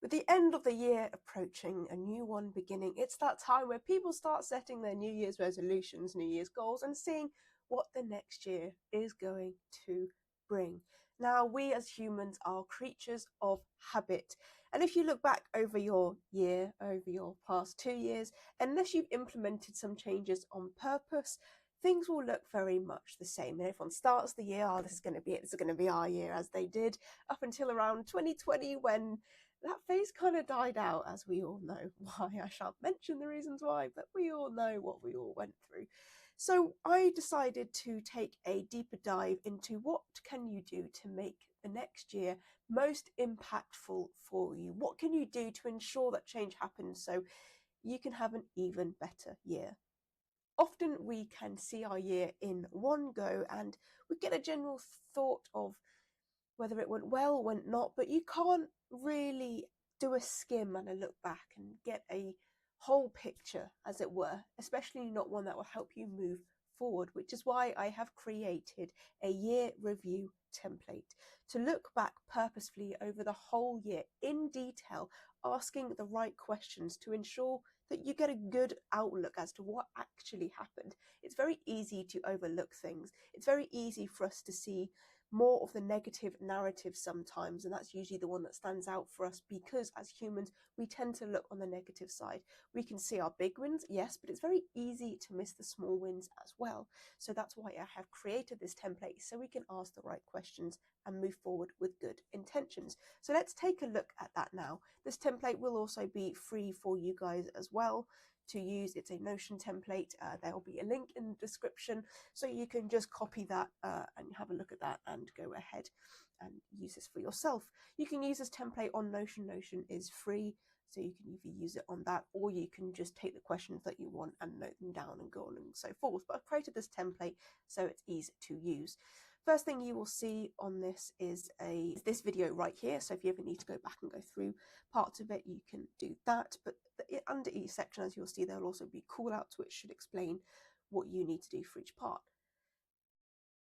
With the end of the year approaching, a new one beginning, it's that time where people start setting their New Year's resolutions, New Year's goals, and seeing what the next year is going to bring. Now, we as humans are creatures of habit. And if you look back over your year, over your past 2 years, unless you've implemented some changes on purpose, things will look very much the same. And everyone starts the year, oh, this is going to be it, this is going to be our year, as they did up until around 2020, when that phase kind of died out, as we all know why. I shan't mention the reasons why, but we all know what we all went through. So I decided to take a deeper dive into what can you do to make the next year most impactful for you. What can you do to ensure that change happens so you can have an even better year? Often we can see our year in one go and we get a general thought of whether it went well, went not, but you can't really do a skim and a look back and get a whole picture, as it were, especially not one that will help you move forward, which is why I have created a year review template to look back purposefully over the whole year in detail, asking the right questions to ensure that you get a good outlook as to what actually happened. It's very easy to overlook things. It's very easy for us to see more of the negative narrative sometimes, and that's usually the one that stands out for us because as humans we tend to look on the negative side. We can see our big wins, yes, but it's very easy to miss the small wins as well. So that's why I have created this template, so we can ask the right questions and move forward with good intentions. So let's take a look at that now. This template will also be free for you guys as well to use. It's a Notion template. There will be a link in the description, so you can just copy that and have a look at that and go ahead and use this for yourself. You can use this template on Notion. Notion is free, so you can either use it on that or you can just take the questions that you want and note them down and go on and so forth. But I've created this template so it's easy to use. First thing you will see on this is this video right here. So if you ever need to go back and go through parts of it, you can do that. But under each section, as you'll see, there will also be call outs which should explain what you need to do for each part.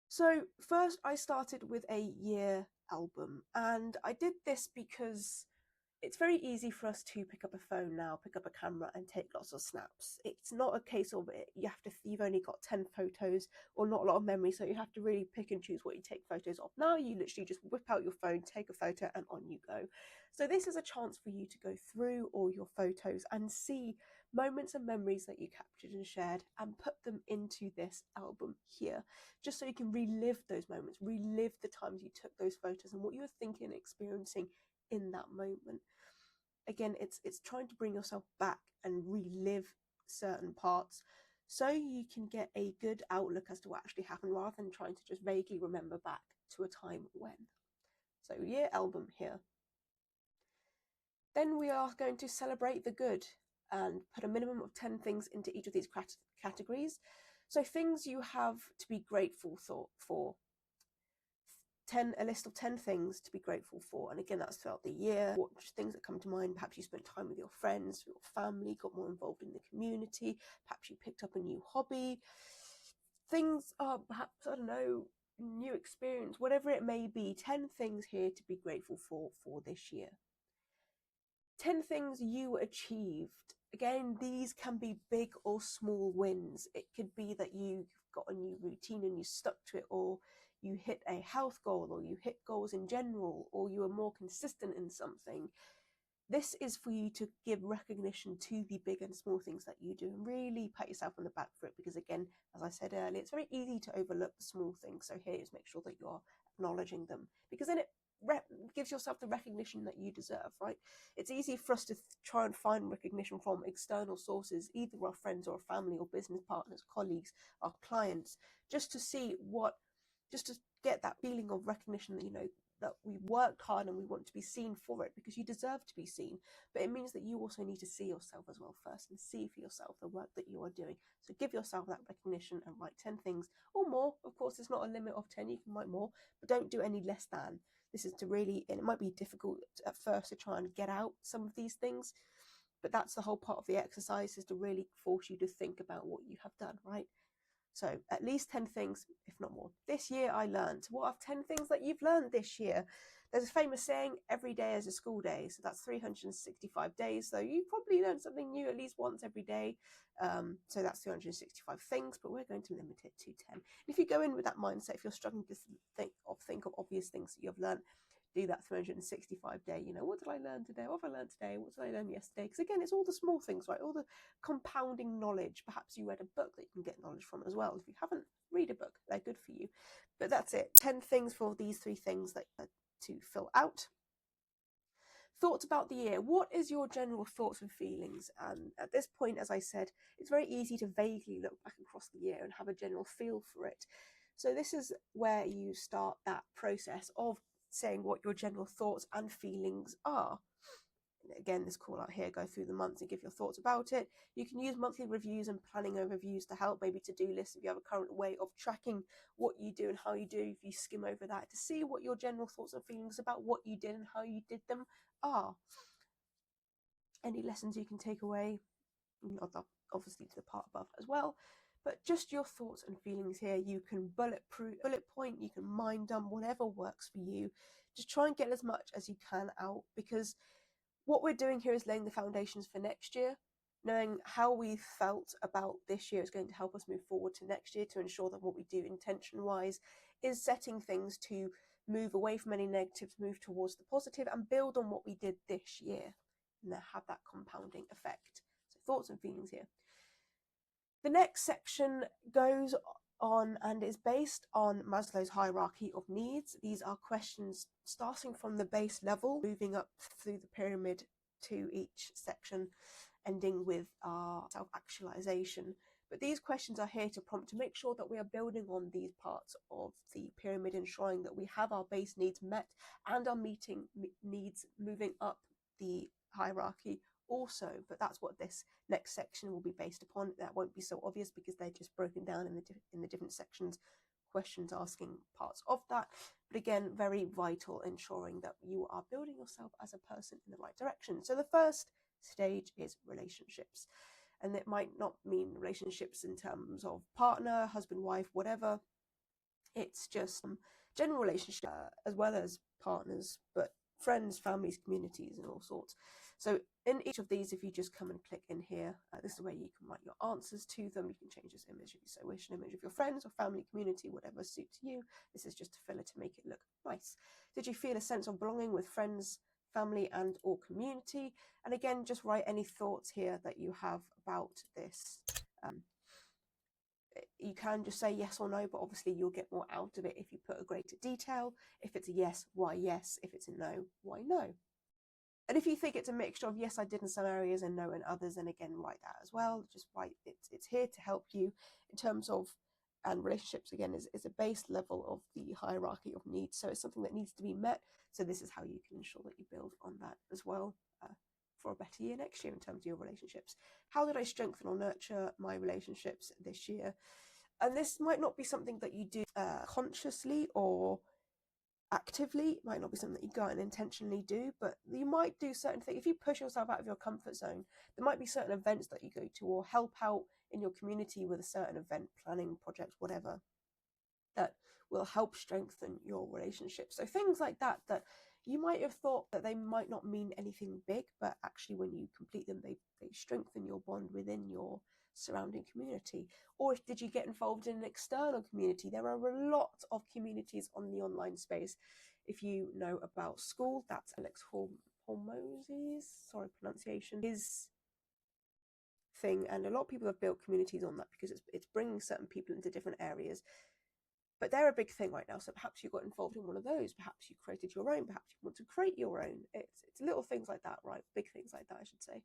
So first I started with a year album, and I did this because it's very easy for us to pick up a phone now, pick up a camera and take lots of snaps. It's not a case of you've only got 10 photos or not a lot of memory, so you have to really pick and choose what you take photos of. Now you literally just whip out your phone, take a photo and on you go. So this is a chance for you to go through all your photos and see moments and memories that you captured and shared and put them into this album here, just so you can relive those moments, relive the times you took those photos and what you were thinking and experiencing in that moment. Again, it's trying to bring yourself back and relive certain parts so you can get a good outlook as to what actually happened, rather than trying to just vaguely remember back to a time when. So year album here. Then we are going to celebrate the good and put a minimum of 10 things into each of these categories. So things you have to be grateful for. A list of 10 things to be grateful for, and again that's throughout the year. What things that come to mind? Perhaps you spent time with your friends, your family, got more involved in the community, perhaps you picked up a new hobby. Things are perhaps, I don't know, new experience, whatever it may be. 10 things here to be grateful for this year. 10 things you achieved. Again, these can be big or small wins. It could be that you got a new routine and you stuck to it, or you hit a health goal, or you hit goals in general, or you were more consistent in something. This is for you to give recognition to the big and small things that you do and really pat yourself on the back for it, because again, as I said earlier, it's very easy to overlook the small things. So here is make sure that you are acknowledging them, because then it gives yourself the recognition that you deserve, right? It's easy for us to try and find recognition from external sources, either our friends or our family or business partners, colleagues, our clients, just to get that feeling of recognition that, you know, that we worked hard and we want to be seen for it, because you deserve to be seen. But it means that you also need to see yourself as well first and see for yourself the work that you are doing. So give yourself that recognition and write 10 things or more. Of course, there's not a limit of 10, you can write more, but don't do any less than. This is to really, and it might be difficult at first to try and get out some of these things, but that's the whole part of the exercise, is to really force you to think about what you have done, right? So at least 10 things, if not more. This year I learned. What are 10 things that you've learned this year? There's a famous saying, every day is a school day. So that's 365 days. So you probably learn something new at least once every day. So that's 365 things, but we're going to limit it to 10. And if you go in with that mindset, if you're struggling to think of obvious things that you've learned, do that 365 day. What did I learn today? What have I learned today? What did I learn yesterday? Because again, it's all the small things, right? All the compounding knowledge. Perhaps you read a book that you can get knowledge from as well. If you haven't, read a book. They're good for you. But that's it. 10 things for these 3 things that to fill out. Thoughts about the year. What is your general thoughts and feelings? At this point, as I said, it's very easy to vaguely look back across the year and have a general feel for it. So this is where you start that process of saying what your general thoughts and feelings are. Again, this call out here, go through the months and give your thoughts about it. You can use monthly reviews and planning overviews to help, maybe to-do lists if you have a current way of tracking what you do and how you do. If you skim over that to see what your general thoughts and feelings about what you did and how you did them are. Any lessons you can take away, obviously to the part above as well, but just your thoughts and feelings here. You can bullet point, you can mind dump, whatever works for you. Just try and get as much as you can out, because what we're doing here is laying the foundations for next year. Knowing how we felt about this year is going to help us move forward to next year, to ensure that what we do intention-wise is setting things to move away from any negatives, move towards the positive, and build on what we did this year, and have that compounding effect. So thoughts and feelings here. The next section goes on and is based on Maslow's hierarchy of needs. These are questions starting from the base level, moving up through the pyramid to each section, ending with our self-actualization. But these questions are here to prompt to make sure that we are building on these parts of the pyramid, ensuring that we have our base needs met and are meeting needs moving up the hierarchy also. But that's what this next section will be based upon. That won't be so obvious because they're just broken down in the different sections, questions asking parts of that. But again, very vital, ensuring that you are building yourself as a person in the right direction. So the first stage is relationships, and it might not mean relationships in terms of partner, husband, wife, whatever. It's just general relationships, as well as partners, but friends, families, communities, and all sorts. So in each of these, if you just come and click in here, this is where you can write your answers to them. You can change this image if you so wish, an image of your friends or family, community, whatever suits you. This is just a filler to make it look nice. Did you feel a sense of belonging with friends, family, and or community? And again, just write any thoughts here that you have about this. You can just say yes or no, but obviously you'll get more out of it if you put a greater detail. If it's a yes, why yes? If it's a no, why no? And if you think it's a mixture of yes, I did in some areas and no in others, then again, write that as well. Just write it's here to help you in terms of, and relationships again is a base level of the hierarchy of needs. So it's something that needs to be met. So this is how you can ensure that you build on that as well for a better year next year in terms of your relationships. How did I strengthen or nurture my relationships this year? And this might not be something that you do consciously or actively. It might not be something that you go out and intentionally do, but you might do certain things. If you push yourself out of your comfort zone, there might be certain events that you go to, or help out in your community with a certain event, planning, project, whatever, that will help strengthen your relationship. So things like that you might have thought that they might not mean anything big, but actually when you complete them, they strengthen your bond within your surrounding community. Or did you get involved in an external community? There are a lot of communities on the online space. If you know about School, that's Alex Hormozy's, sorry pronunciation, his thing, and a lot of people have built communities on that because it's bringing certain people into different areas. But they're a big thing right now, so perhaps you got involved in one of those, perhaps you created your own, perhaps you want to create your own. It's little things like that, right? Big things like that, I should say.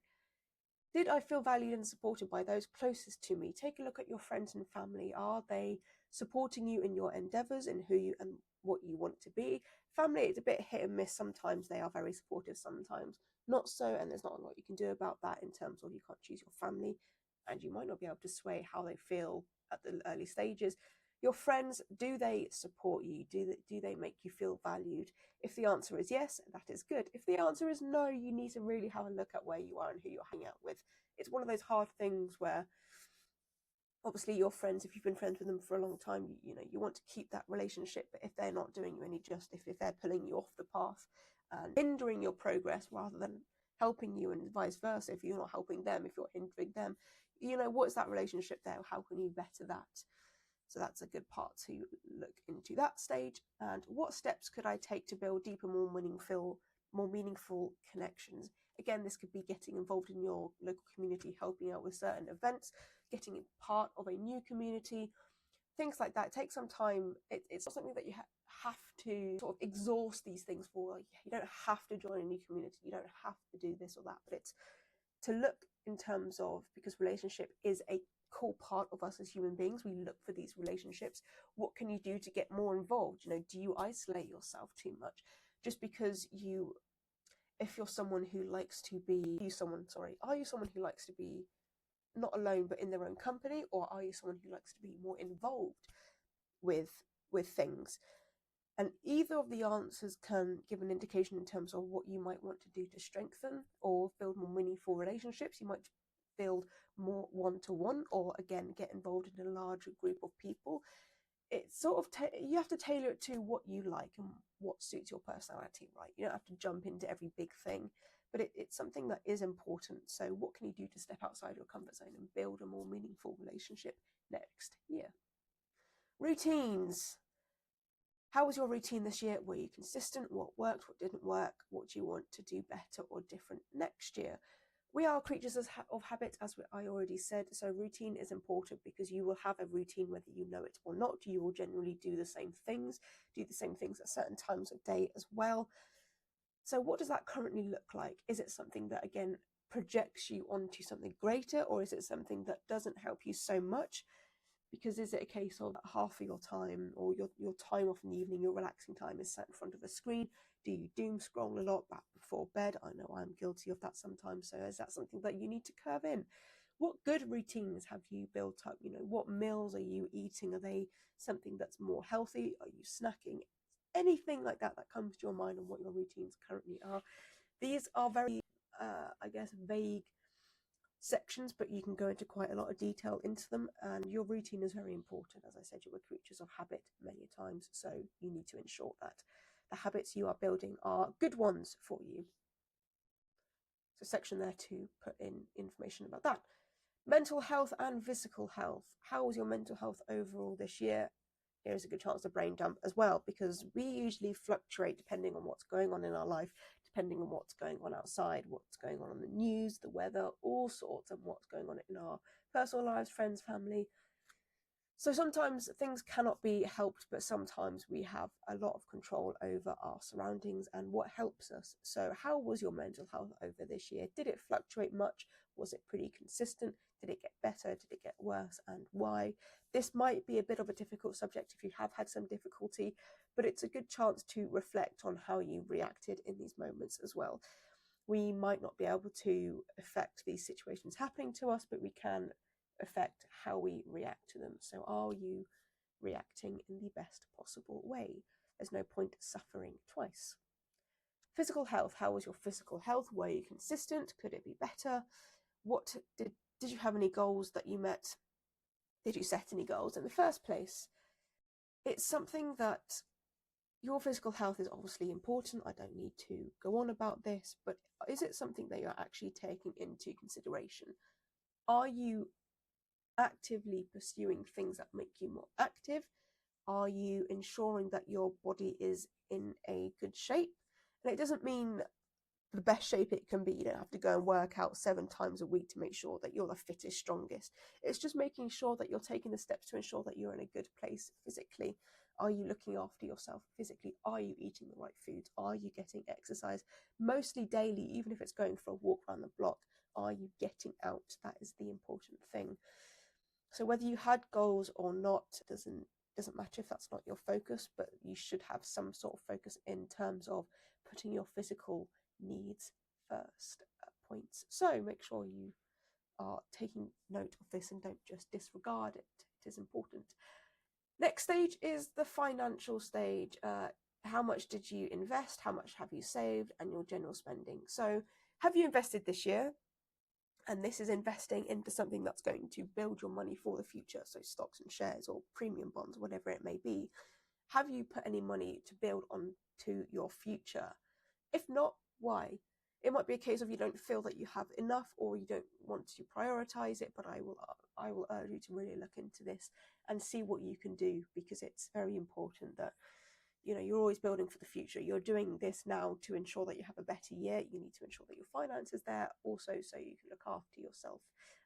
Did I feel valued and supported by those closest to me? Take a look at your friends and family. Are they supporting you in your endeavours, in who you and what you want to be? Family, it's a bit hit and miss. Sometimes they are very supportive, sometimes not so, and there's not a lot you can do about that in terms of you can't choose your family, and you might not be able to sway how they feel at the early stages. Your friends, do they support you? Do they make you feel valued? If the answer is yes, that is good. If the answer is no, you need to really have a look at where you are and who you're hanging out with. It's one of those hard things where Obviously your friends, if you've been friends with them for a long time, you want to keep that relationship, but if they're not doing you any justice, if they're pulling you off the path and hindering your progress rather than helping you, and vice versa, if you're not helping them, if you're hindering them, what is that relationship there? How can you better that? So that's a good part to look into that stage. And what steps could I take to build deeper, more meaningful connections? Again, this could be getting involved in your local community, helping out with certain events, getting part of a new community, things like that. It takes some time. It's not something that you have to sort of exhaust these things for. You don't have to join a new community. You don't have to do this or that, but it's to look in terms of, because relationship is a core part of us as human beings. We look for these relationships. What can you do to get more involved? Do you isolate yourself too much? Just because if you're someone who likes to be, are you someone who likes to be not alone but in their own company, or are you someone who likes to be more involved with things? And either of the answers can give an indication in terms of what you might want to do to strengthen or build more meaningful relationships. You might build more one-to-one, or again get involved in a larger group of people. It's sort of you have to tailor it to what you like and what suits your personality, right? You don't have to jump into every big thing, but it's something that is important. So what can you do to step outside your comfort zone and build a more meaningful relationship next year? Routines. How was your routine this year? Were you consistent? What worked? What didn't work? What do you want to do better or different next year? We are creatures of habit, as I already said, so routine is important because you will have a routine whether you know it or not. You will generally do the same things at certain times of day as well. So what does that currently look like? Is it something that, again, projects you onto something greater, or is it something that doesn't help you so much? Because is it a case of half of your time, or your time off in the evening, your relaxing time, is sat in front of a screen? Do you doom scroll a lot back before bed? I know I'm guilty of that sometimes. So is that something that you need to curb in? What good routines have you built up? What meals are you eating? Are they something that's more healthy? Are you snacking? Anything like that comes to your mind on what your routines currently are. These are very, vague sections, but you can go into quite a lot of detail into them, and your routine is very important. As I said, you were creatures of habit many times, so you need to ensure that the habits you are building are good ones for you. So section there to put in information about that. Mental health and physical health. How was your mental health overall this year? Here's a good chance to brain dump as well, because we usually fluctuate depending on what's going on in our life, depending on what's going on outside, what's going on the news, the weather, all sorts, and what's going on in our personal lives, friends, family. So sometimes things cannot be helped, but sometimes we have a lot of control over our surroundings and what helps us. So how was your mental health over this year? Did it fluctuate much? Was it pretty consistent? Did it get better? Did it get worse? And why? This might be a bit of a difficult subject if you have had some difficulty, but it's a good chance to reflect on how you reacted in these moments as well. We might not be able to affect these situations happening to us, but we can affect how we react to them. So are you reacting in the best possible way? There's no point suffering twice. Physical health. How was your physical health? Were you consistent? Could it be better? What did you have any goals that you met? Did you set any goals in the first place? It's something that your physical health is obviously important. I don't need to go on about this, but is it something that you're actually taking into consideration? Are you actively pursuing things that make you more active? Are you ensuring that your body is in a good shape? And it doesn't mean the best shape it can be. You don't have to go and work out 7 times a week to make sure that you're the fittest, strongest. It's just making sure that you're taking the steps to ensure that you're in a good place physically. Are you looking after yourself physically? Are you eating the right foods? Are you getting exercise? Mostly daily, even if it's going for a walk around the block. Are you getting out? That is the important thing. So whether you had goals or not doesn't matter if that's not your focus, but you should have some sort of focus in terms of putting your physical needs first at points. So make sure you are taking note of this and don't just disregard it. It is important. Next stage is the financial stage. How much did you invest? How much have you saved? And your general spending. So have you invested this year? And this is investing into something that's going to build your money for the future. So stocks and shares or premium bonds, whatever it may be. Have you put any money to build on to your future? If not, why? It might be a case of you don't feel that you have enough, or you don't want to prioritize it, but I will urge you to really look into this and see what you can do, because it's very important that you're always building for the future. You're doing this now to ensure that you have a better year. You need to ensure that your finances there also, so you can look after yourself,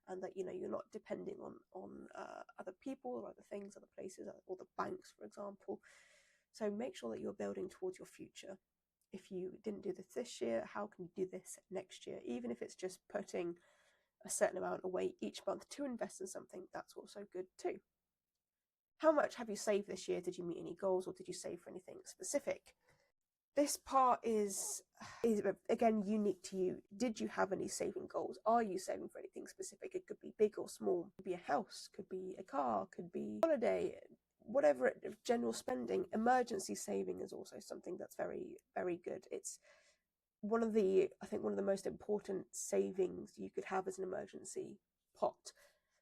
and that you're not depending on other people or other things, other places, or the banks, for example. So make sure that you're building towards your future. If you didn't do this year, how can you do this next year? Even if it's just putting a certain amount away each month to invest in something, that's also good too. How much have you saved this year? Did you meet any goals, or did you save for anything specific? This part is again unique to you. Did you have any saving goals? Are you saving for anything specific? It could be big or small. It could be a house, could be a car, could be a holiday, whatever. General spending. Emergency saving is also something that's very, very good. It's one of the most important savings you could have as an emergency pot,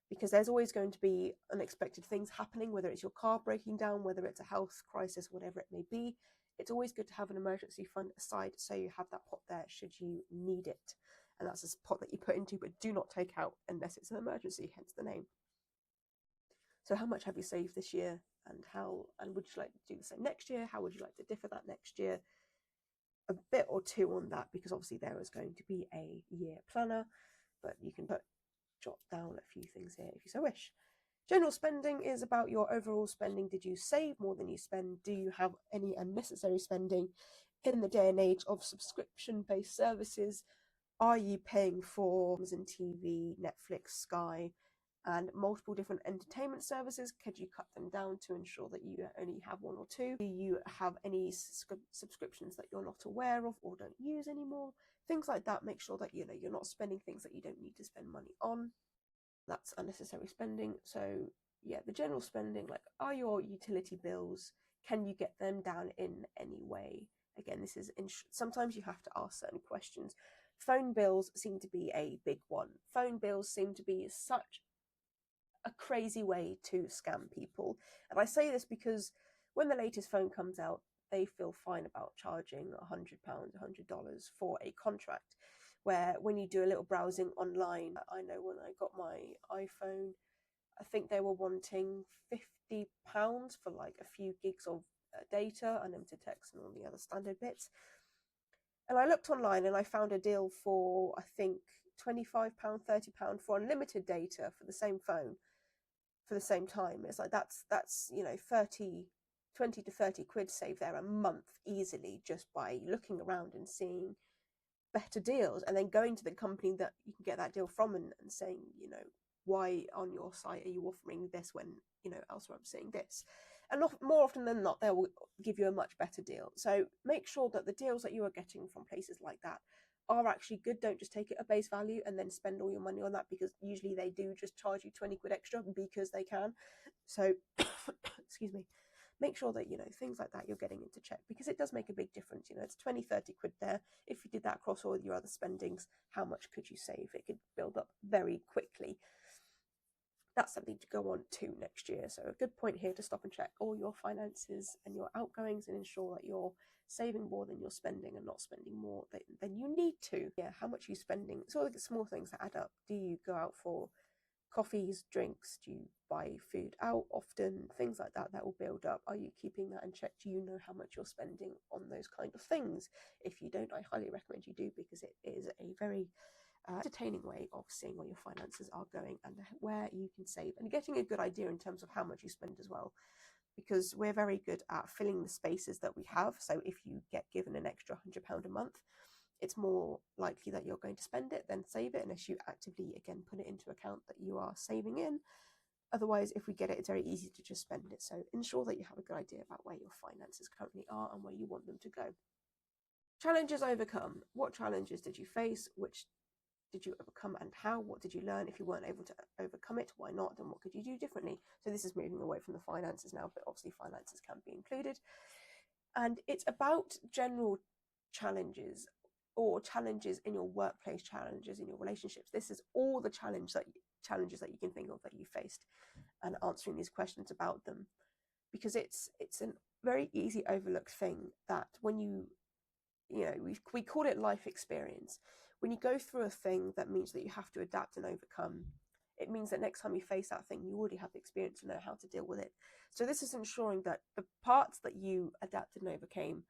because there's always going to be unexpected things happening, whether it's your car breaking down, whether it's a health crisis, whatever it may be. It's always good to have an emergency fund aside, so you have that pot there should you need it. And that's a pot that you put into, but do not take out unless it's an emergency, hence the name. So how much have you saved this year, and would you like to do the same next year? How would you like to differ that next year? A bit or two on that, because obviously there is going to be a year planner, but you can jot down a few things here if you so wish. General spending is about your overall spending. Did you save more than you spend? Do you have any unnecessary spending? In the day and age of subscription-based services, are you paying for Amazon TV, Netflix, Sky, and multiple different entertainment services? Could you cut them down to ensure that you only have one or two? Do you have any subscriptions that you're not aware of or don't use anymore? Things like that. Make sure that you're not spending things that you don't need to spend money on. That's unnecessary spending. So yeah, the general spending, like, are your utility bills, can you get them down in any way? Again, this is sometimes you have to ask certain questions. Phone bills seem to be a big one. Phone bills seem to be such a crazy way to scam people. And I say this because when the latest phone comes out, they feel fine about charging £100, $100 for a contract. Where when you do a little browsing online, I know when I got my iPhone, I think they were wanting £50 for like a few gigs of data, unlimited text, and all the other standard bits. And I looked online and I found a deal for, I think, £25, £30 for unlimited data for the same phone for the same time. It's like that's 20 to 30 quid saved there a month easily, just by looking around and seeing better deals, and then going to the company that you can get that deal from and saying, why on your site are you offering this when elsewhere I'm seeing this? And more often than not, they will give you a much better deal. So make sure that the deals that you are getting from places like that are actually good. Don't just take it at base value and then spend all your money on that, because usually they do just charge you 20 quid extra because they can. So excuse me, make sure that things like that you're getting into check, because it does make a big difference. It's 20, 30 quid there. If you did that across all your other spendings, how much could you save? It could build up very quickly. That's something to go on to next year. So a good point here to stop and check all your finances and your outgoings, and ensure that you're saving more than you're spending and not spending more than you need to. Yeah, how much are you spending? It's all the small things that add up. Do you go out for coffees, drinks? Do you buy food out often? Things like that will build up. Are you keeping that in check? Do you know how much you're spending on those kind of things? If you don't, I highly recommend you do, because it is a very entertaining way of seeing where your finances are going and where you can save, and getting a good idea in terms of how much you spend as well, because we're very good at filling the spaces that we have. So if you get given an extra £100 a month, it's more likely that you're going to spend it than save it, unless you actively, again, put it into account that you are saving in. Otherwise, if we get it, it's very easy to just spend it. So ensure that you have a good idea about where your finances currently are and where you want them to go. Challenges overcome. What challenges did you face? Which did you overcome, and how? What did you learn? If you weren't able to overcome it, why not? Then what could you do differently? So this is moving away from the finances now, but obviously finances can be included. And it's about general challenges. or challenges in your workplace, challenges in your relationships. This is all the challenges that you can think of that you faced, and answering these questions about them, because it's a very easy overlooked thing that when we call it life experience. When you go through a thing that means that you have to adapt and overcome, it means that next time you face that thing, you already have the experience to know how to deal with it. So this is ensuring that the parts that you adapted and overcame,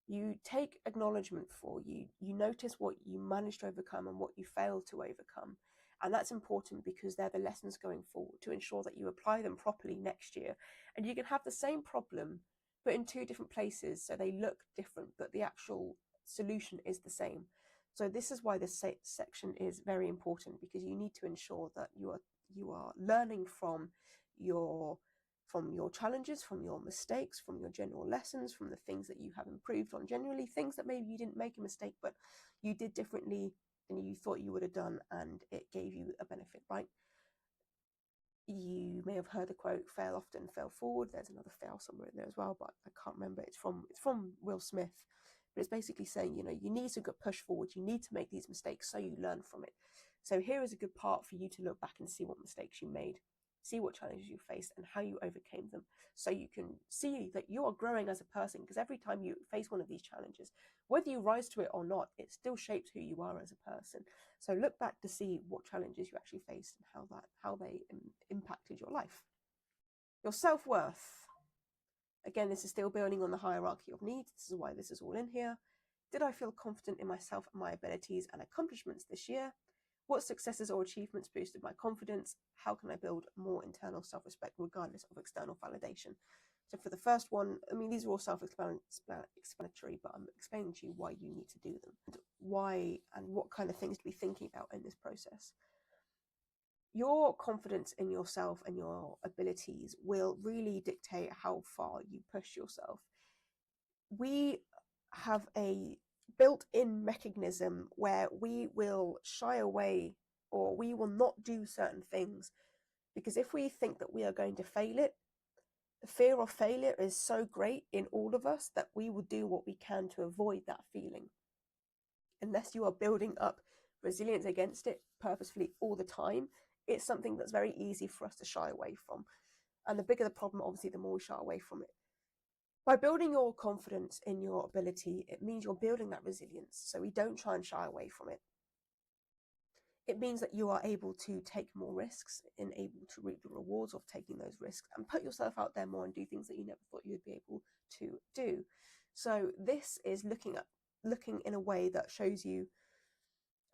you take acknowledgement for, you notice what you managed to overcome and what you failed to overcome. And that's important because they're the lessons going forward to ensure that you apply them properly next year. And you can have the same problem but in two different places, so they look different, but the actual solution is the same. So this is why this section is very important, because you need to ensure that you are learning from your challenges, from your mistakes, from your general lessons, from the things that you have improved on, generally things that maybe you didn't make a mistake but you did differently than you thought you would have done, and it gave you a benefit, right? You may have heard the quote, fail often, fail forward. There's another fail somewhere in there as well, but I can't remember. It's from Will Smith, but it's basically saying, you need to push forward. You need to make these mistakes so you learn from it. So here is a good part for you to look back and see what mistakes you made, see what challenges you faced and how you overcame them, so you can see that you are growing as a person, because every time you face one of these challenges, whether you rise to it or not, it still shapes who you are as a person. So look back to see what challenges you actually faced and how they impacted your life. Your self-worth. Again, this is still building on the hierarchy of needs. This is why this is all in here. Did I feel confident in myself and my abilities and accomplishments this year? What successes or achievements boosted my confidence? How can I build more internal self-respect regardless of external validation? So for the first one, I mean, these are all self-explanatory, but I'm explaining to you why you need to do them, and why and what kind of things to be thinking about in this process. Your confidence in yourself and your abilities will really dictate how far you push yourself. We have a built-in mechanism where we will shy away, or we will not do certain things, because if we think that we are going to fail it, the fear of failure is so great in all of us that we will do what we can to avoid that feeling. Unless you are building up resilience against it purposefully all the time, it's something that's very easy for us to shy away from. And the bigger the problem, obviously, the more we shy away from it. By building your confidence in your ability, it means you're building that resilience. So we don't try and shy away from it. It means that you are able to take more risks and able to reap the rewards of taking those risks and put yourself out there more and do things that you never thought you would be able to do. So this is looking in a way that shows you,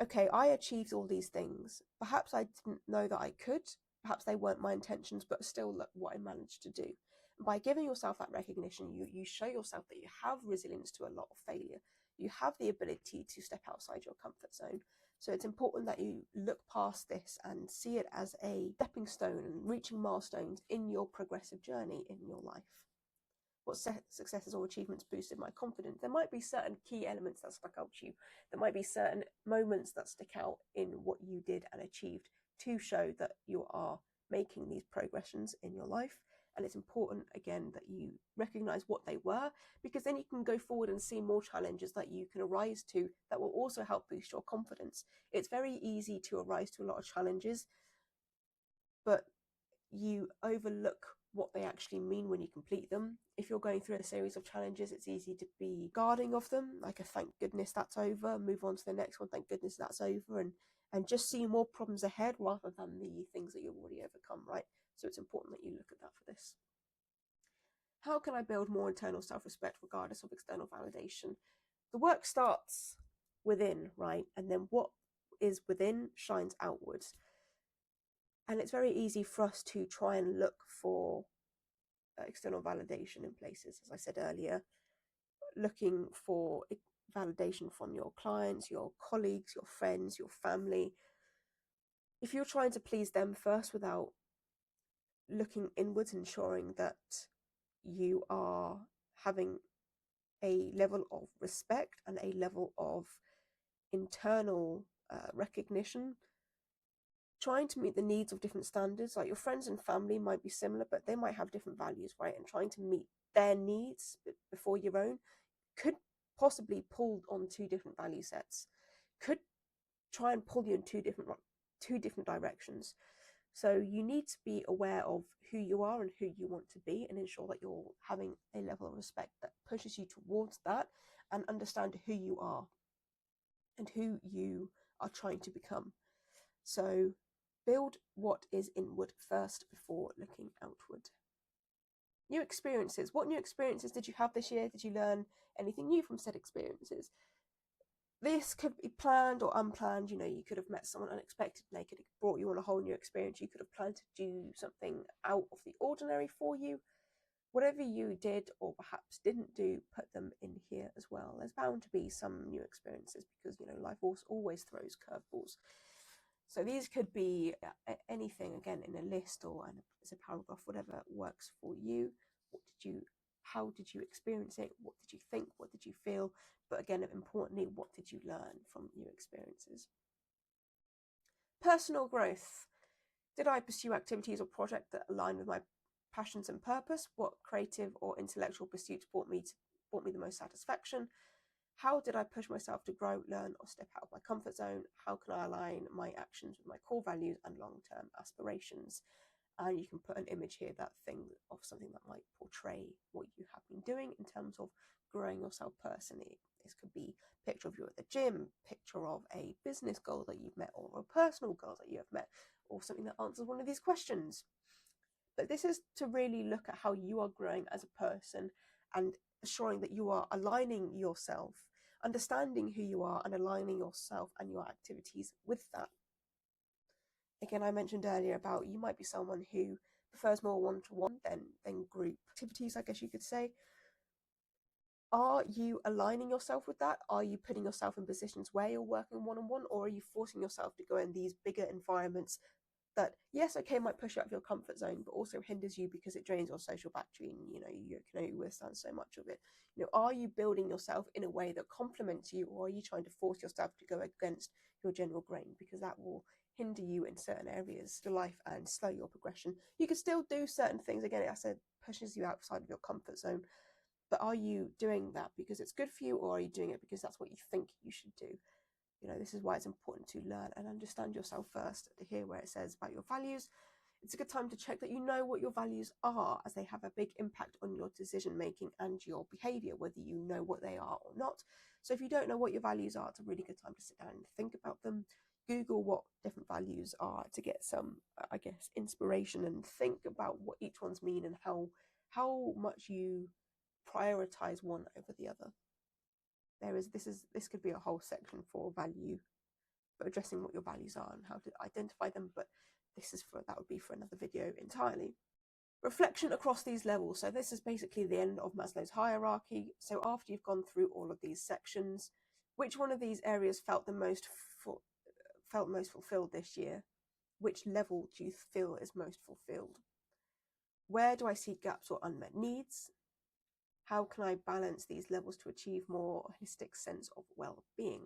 okay, I achieved all these things. Perhaps I didn't know that I could. Perhaps they weren't my intentions, but still look what I managed to do. And by giving yourself that recognition, you show yourself that you have resilience to a lot of failure. You have the ability to step outside your comfort zone. So it's important that you look past this and see it as a stepping stone and reaching milestones in your progressive journey in your life. What successes or achievements boosted my confidence? There might be certain key elements that stuck out to you. There might be certain moments that stick out in what you did and achieved to show that you are making these progressions in your life. And it's important, again, that you recognize what they were, because then you can go forward and see more challenges that you can arise to that will also help boost your confidence. It's very easy to arise to a lot of challenges, but you overlook what they actually mean when you complete them. If you're going through a series of challenges, it's easy to be guarding of them, like a thank goodness that's over, move on to the next one, thank goodness that's over, and just see more problems ahead rather than the things that you've already overcome, right? So it's important that you look at that for this. How can I build more internal self-respect regardless of external validation? The work starts within, right? And then what is within shines outwards. And it's very easy for us to try and look for external validation in places, as I said earlier, looking for validation from your clients, your colleagues, your friends, your family. If you're trying to please them first without looking inwards, ensuring that you are having a level of respect and a level of internal recognition, trying to meet the needs of different standards, like your friends and family might be similar, but they might have different values, right? And trying to meet their needs before your own could possibly pulled on two different value sets, could try and pull you in two different directions. So you need to be aware of who you are and who you want to be, and ensure that you're having a level of respect that pushes you towards that, and understand who you are and who you are trying to become. So build what is inward first before looking outward. New experiences. What new experiences did you have this year? Did you learn anything new from said experiences? This could be planned or unplanned. You know, you could have met someone unexpected and they could have brought you on a whole new experience. You could have planned to do something out of the ordinary for you. Whatever you did or perhaps didn't do, put them in here as well. There's bound to be some new experiences, because, you know, life always throws curveballs. So these could be anything, again, in a list or as a paragraph, whatever works for you. How did you experience it? What did you think? What did you feel? But again, importantly, what did you learn from new experiences? Personal growth. Did I pursue activities or projects that align with my passions and purpose? What creative or intellectual pursuits brought me the most satisfaction? How did I push myself to grow, learn, or step out of my comfort zone? How can I align my actions with my core values and long-term aspirations? And you can put an image here, that thing of something that might portray what you have been doing in terms of growing yourself personally. This could be a picture of you at the gym, picture of a business goal that you've met, or a personal goal that you have met, or something that answers one of these questions. But this is to really look at how you are growing as a person, and assuring that you are aligning yourself, understanding who you are, and aligning yourself and your activities with that. Again, I mentioned earlier about you might be someone who prefers more one-to-one than group activities, I guess you could say. Are you aligning yourself with that? Are you putting yourself in positions where you're working one-on-one, or are you forcing yourself to go in these bigger environments that, yes, okay, might push you out of your comfort zone, but also hinders you because it drains your social battery, and you know, you can only withstand so much of it. You know, are you building yourself in a way that complements you, or are you trying to force yourself to go against your general grain? Because that will hinder you in certain areas of your life and slow your progression. You can still do certain things, again, I said, pushes you outside of your comfort zone, but are you doing that because it's good for you, or are you doing it because that's what you think you should do? You know, this is why it's important to learn and understand yourself first. To hear where it says about your values, it's a good time to check that you know what your values are, as they have a big impact on your decision making and your behavior, whether you know what they are or not. So if you don't know what your values are, it's a really good time to sit down and think about them. Google what different values are to get some, I guess, inspiration, and think about what each ones mean and how much you prioritize one over the other. This could be a whole section for value, but addressing what your values are and how to identify them, but that would be for another video entirely. Reflection across these levels. So this is basically the end of Maslow's hierarchy. So after you've gone through all of these sections, which one of these areas felt most fulfilled this year? Which level do you feel is most fulfilled? Where do I see gaps or unmet needs? How can I balance these levels to achieve more holistic sense of well-being?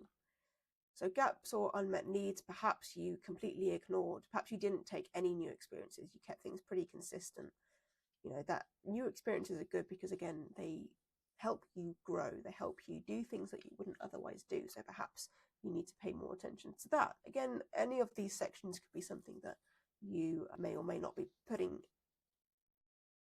So gaps or unmet needs, perhaps you completely ignored, perhaps you didn't take any new experiences, you kept things pretty consistent. You know, that new experiences are good because, again, they help you grow, they help you do things that you wouldn't otherwise do. So perhaps you need to pay more attention to that. Again, any of these sections could be something that you may or may not be putting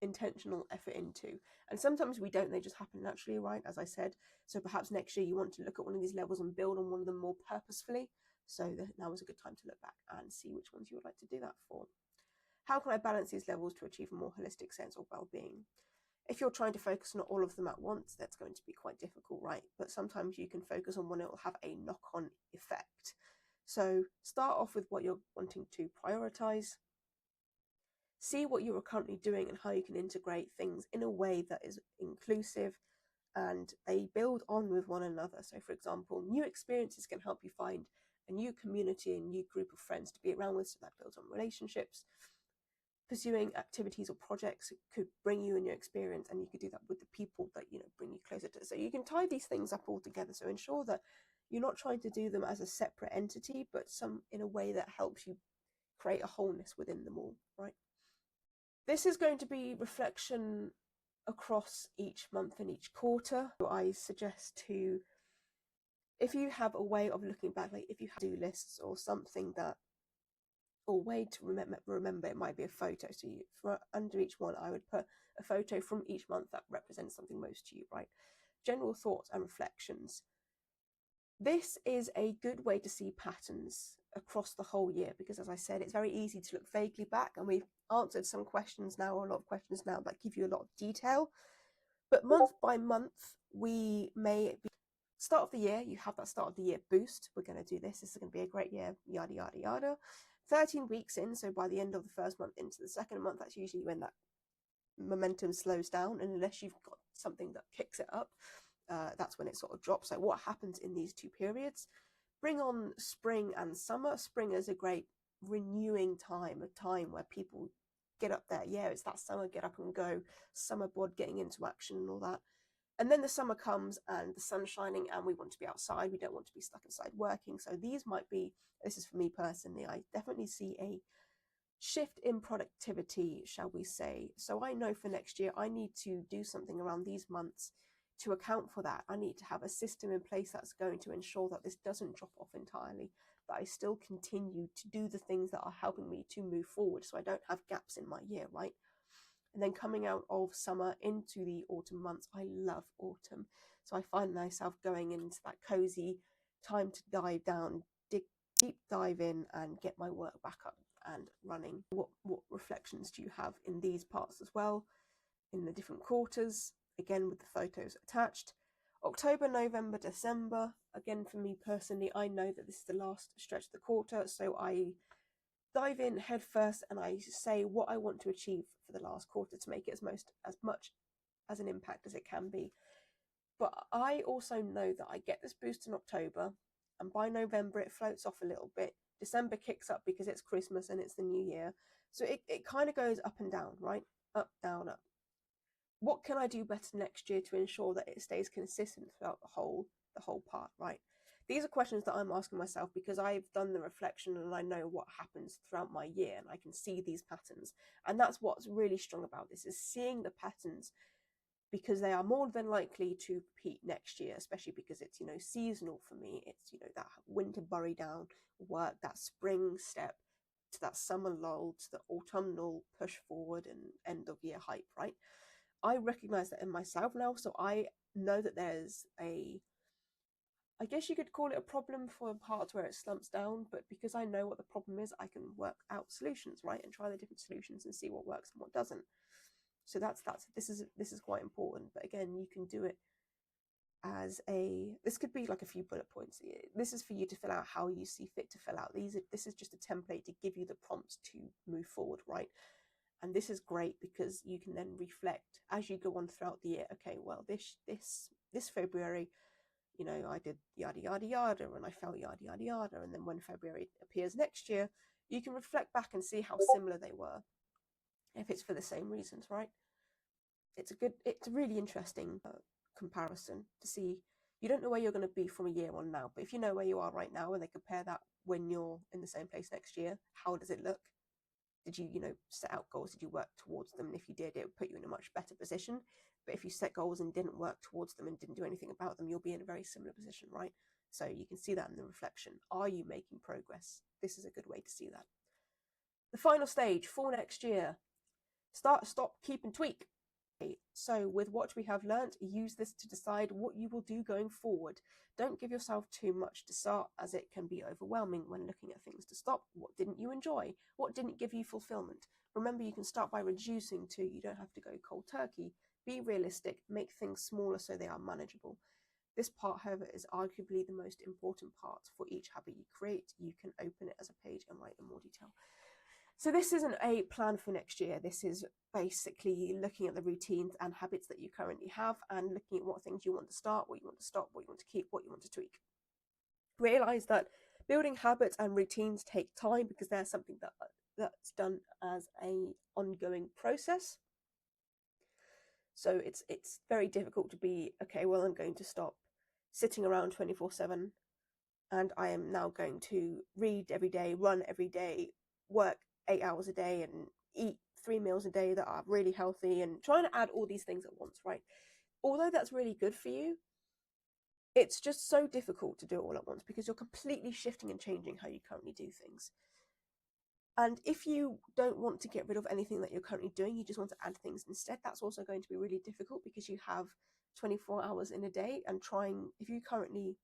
intentional effort into, and sometimes we don't, they just happen naturally, right, as I said. So perhaps next year you want to look at one of these levels and build on one of them more purposefully, so that now is a good time to look back and see which ones you would like to do that for. How can I balance these levels to achieve a more holistic sense of well-being? If you're trying to focus on all of them at once, that's going to be quite difficult, right? But sometimes you can focus on one, it will have a knock-on effect. So start off with what you're wanting to prioritize. See what you are currently doing and how you can integrate things in a way that is inclusive and they build on with one another. So, for example, new experiences can help you find a new community, a new group of friends to be around with, so that builds on relationships. Pursuing activities or projects could bring you a new experience, and you could do that with the people that, you know, bring you closer to. So you can tie these things up all together. So ensure that you're not trying to do them as a separate entity, but in a way that helps you create a wholeness within them all, right? This is going to be reflection across each month and each quarter. I suggest to, if you have a way of looking back, like if you have to-do lists or something that, or way to remember, it might be a photo. So you, for under each one, I would put a photo from each month that represents something most to you, right? General thoughts and reflections. This is a good way to see patterns across the whole year, because as I said, it's very easy to look vaguely back, and we've answered some questions now, or a lot of questions now, that give you a lot of detail. But month by month, we may be, start of the year, you have that start of the year boost. We're going to do this. This is going to be a great year, yada, yada, yada. 13 weeks in, so by the end of the first month into the second month, that's usually when that momentum slows down. And unless you've got something that kicks it up, that's when it sort of drops. So what happens in these two periods? Bring on spring and summer. Spring is a great renewing time, a time where people get up there. Yeah, it's that summer, get up and go, summer bod, getting into action and all that. And then the summer comes and the sun's shining and we want to be outside. We don't want to be stuck inside working. So these might be, this is for me personally, I definitely see a shift in productivity, shall we say. So I know for next year, I need to do something around these months to account for that. I need to have a system in place that's going to ensure that this doesn't drop off entirely, that I still continue to do the things that are helping me to move forward, so I don't have gaps in my year, right? And then coming out of summer into the autumn months, I love autumn. So I find myself going into that cozy time to dive down, deep dive in and get my work back up and running. What reflections do you have in these parts as well, in the different quarters? Again, with the photos attached. October, November, December. Again, for me personally, I know that this is the last stretch of the quarter, so I dive in head first and I say what I want to achieve for the last quarter to make it as much as an impact as it can be. But I also know that I get this boost in October, and by November it floats off a little bit. December kicks up because it's Christmas and it's the new year. So it kind of goes up and down, right? Up, down, up. What can I do better next year to ensure that it stays consistent throughout the whole part, right? These are questions that I'm asking myself because I've done the reflection and I know what happens throughout my year and I can see these patterns. And that's what's really strong about this, is seeing the patterns, because they are more than likely to repeat next year, especially because it's, seasonal for me. It's, that winter bury down work, that spring step to that summer lull, to the autumnal push forward and end of year hype, right? I recognize that in myself now, so I know that there's I guess you could call it a problem for parts where it slumps down, but because I know what the problem is, I can work out solutions, right? And try the different solutions and see what works and what doesn't. So this is quite important. But again, you can do it as this could be like a few bullet points. This is for you to fill out how you see fit to fill out. This is just a template to give you the prompts to move forward, right? And this is great because you can then reflect as you go on throughout the year. Okay, well, this February, I did yada, yada, yada, and I felt yada, yada, yada. And then when February appears next year, you can reflect back and see how similar they were, if it's for the same reasons, right? It's a really interesting comparison to see. You don't know where you're going to be from a year on now, but if you know where you are right now and they compare that when you're in the same place next year, how does it look? Did you, set out goals? Did you work towards them? And if you did, it would put you in a much better position. But if you set goals and didn't work towards them and didn't do anything about them, you'll be in a very similar position, right? So you can see that in the reflection. Are you making progress? This is a good way to see that. The final stage for next year: start, stop, keep, and tweak. So with what we have learnt, use this to decide what you will do going forward. Don't give yourself too much to start, as it can be overwhelming when looking at things to stop. What didn't you enjoy? What didn't give you fulfillment? Remember, you can start by reducing too. You don't have to go cold turkey. Be realistic, make things smaller so they are manageable. This part, however, is arguably the most important part. For each habit you create, you can open it as a page and write in more detail. So this isn't a plan for next year. This is basically looking at the routines and habits that you currently have and looking at what things you want to start, what you want to stop, what you want to keep, what you want to tweak. Realize that building habits and routines take time because they're something that's done as a ongoing process. So it's very difficult to be, okay, well, I'm going to stop sitting around 24/7 and I am now going to read every day, run every day, work 8 hours a day and eat 3 meals a day that are really healthy, and trying to add all these things at once, right? Although that's really good for you, it's just so difficult to do it all at once because you're completely shifting and changing how you currently do things. And if you don't want to get rid of anything that you're currently doing, you just want to add things instead, that's also going to be really difficult because you have 24 hours in a day, and if you currently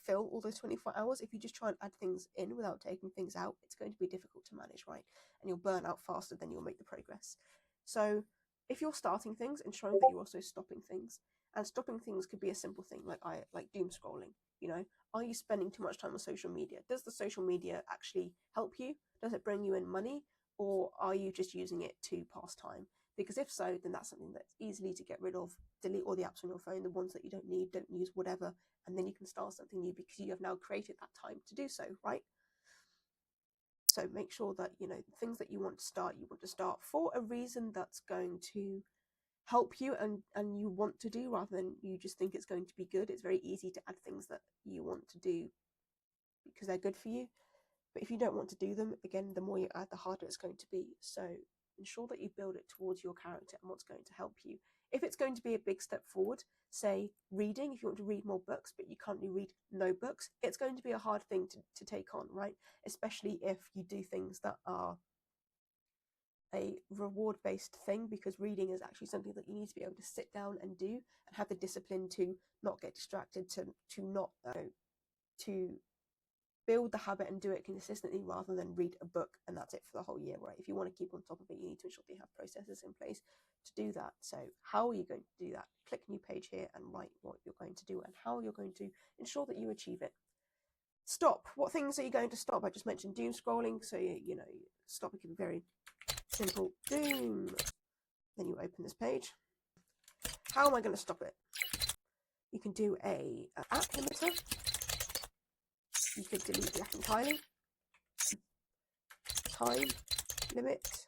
fill all those 24 hours, if you just try and add things in without taking things out, it's going to be difficult to manage, right? And you'll burn out faster than you'll make the progress. So if you're starting things, ensuring that you're also stopping things, and stopping things could be a simple thing like doom scrolling. Are you spending too much time on social media? Does the social media actually help you? Does it bring you in money? Or are you just using it to pass time? Because if so, then that's something that's easily to get rid of. Delete all the apps on your phone, the ones that you don't need, don't use, whatever, and then you can start something new because you have now created that time to do so, right? So make sure that, things that you want to start for a reason that's going to help you and you want to do, rather than you just think it's going to be good. It's very easy to add things that you want to do because they're good for you. But if you don't want to do them, again, the more you add, the harder it's going to be. So ensure that you build it towards your character and what's going to help you. If it's going to be a big step forward, say reading, if you want to read more books, but you currently read no books, it's going to be a hard thing to take on, right? Especially if you do things that are a reward-based thing, because reading is actually something that you need to be able to sit down and do and have the discipline to not get distracted, to build the habit and do it consistently, rather than read a book and that's it for the whole year, right? If you want to keep on top of it, you need to ensure that you have processes in place to do that. So how are you going to do that? Click new page here and write what you're going to do and how you're going to ensure that you achieve it. Stop. What things are you going to stop? I just mentioned doom scrolling. So stop. It can be very simple. Doom. Then you open this page. How am I going to stop it? You can do a app limiter. You could delete the app entirely. Time limit,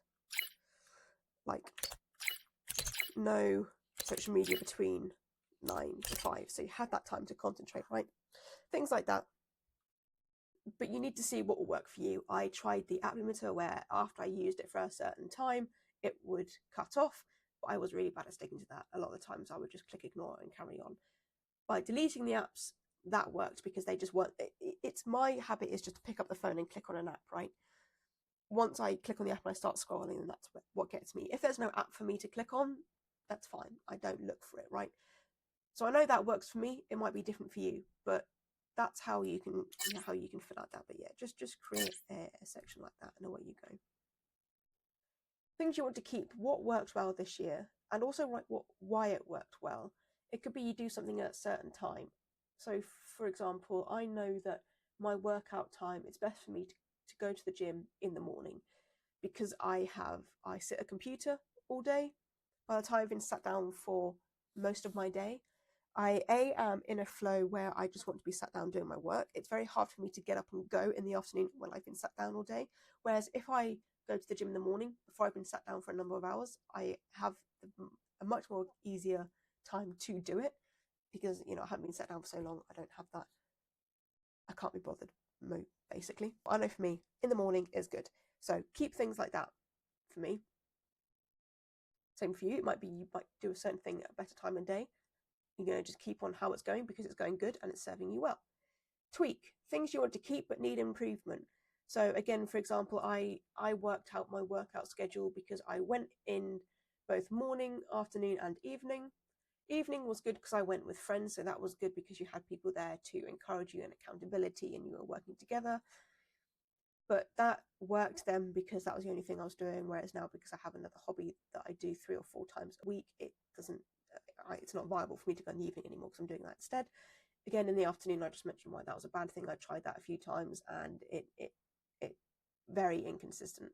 like no social media between 9 to 5, so you had that time to concentrate, right? Things like that. But you need to see what will work for you. I tried the app limiter where after I used it for a certain time it would cut off, but I was really bad at sticking to that. A lot of the times I would just click ignore and carry on. By deleting the apps, that worked because they just weren't, it's my habit is just to pick up the phone and click on an app, right? Once I click on the app and I start scrolling, then that's what gets me. If there's no app for me to click on, that's fine. I don't look for it, right? So I know that works for me. It might be different for you, but that's how you can fill out that. But yeah, just create a section like that and away you go. Things you want to keep. What worked well this year, and also write why it worked well. It could be you do something at a certain time. So for example, I know that my workout time, it's best for me to go to the gym in the morning because I sit at a computer all day. By the time I've been sat down for most of my day, I am in a flow where I just want to be sat down doing my work. It's very hard for me to get up and go in the afternoon when I've been sat down all day. Whereas if I go to the gym in the morning before I've been sat down for a number of hours, I have a much more easier time to do it because I haven't been sat down for so long. I don't have that. I can't be bothered mode, basically. I know for me, in the morning is good. So keep things like that for me. Same for you. It might be you might do a certain thing at a better time of day. You're going to just keep on how it's going because it's going good and it's serving you well. Tweak. Things you want to keep but need improvement. So again, for example, I worked out my workout schedule because I went in both morning, afternoon and evening. Evening was good because I went with friends, so that was good because you had people there to encourage you and accountability and you were working together. But that worked then because that was the only thing I was doing, whereas now because I have another hobby that I do 3 or 4 times a week, it's not viable for me to go in the evening anymore because I'm doing that instead. Again, in the afternoon, I just mentioned why that was a bad thing. I tried that a few times and it very inconsistent.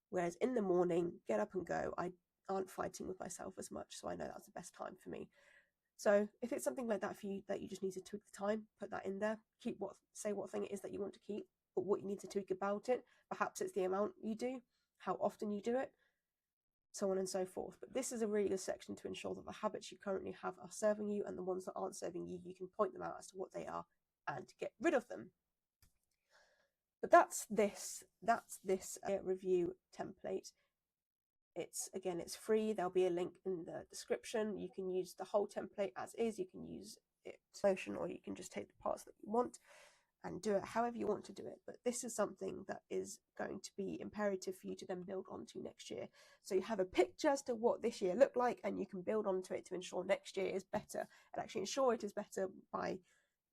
Whereas in the morning, get up and go, I aren't fighting with myself as much, so I know that's the best time for me. So if it's something like that for you, that you just need to tweak the time, put that in there. Say what thing it is that you want to keep, but what you need to tweak about it. Perhaps it's the amount you do, how often you do it, so on and so forth. But this is a really good section to ensure that the habits you currently have are serving you, and the ones that aren't serving you, you can point them out as to what they are and get rid of them. But that's this review template. It's free. There'll be a link in the description. You can use the whole template as is. You can use it motion, or you can just take the parts that you want and do it however you want to do it. But this is something that is going to be imperative for you to then build onto next year. So you have a picture as to what this year looked like, and you can build onto it to ensure next year is better, and actually ensure it is better by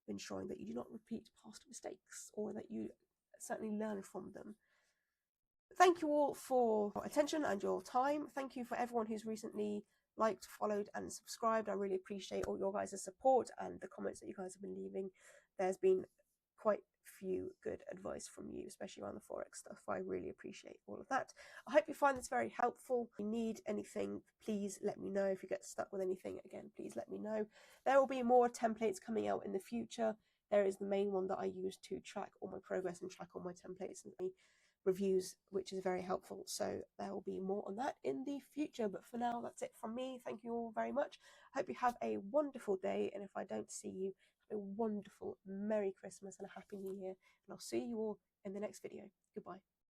ensuring that you do not repeat past mistakes, or that you certainly learn from them. Thank you all for your attention and your time. Thank you for everyone who's recently liked, followed, and subscribed. I really appreciate all your guys' support and the comments that you guys have been leaving. There's been quite a few good advice from you, especially around the Forex stuff. I really appreciate all of that. I hope you find this very helpful. If you need anything, please let me know. If you get stuck with anything, again, please let me know. There will be more templates coming out in the future. There is the main one that I use to track all my progress and track all my templates and reviews, which is very helpful. So there will be more on that in the future. But for now, that's it from me. Thank you all very much. I hope you have a wonderful day. And if I don't see you, have a wonderful Merry Christmas and a Happy New Year. And I'll see you all in the next video. Goodbye.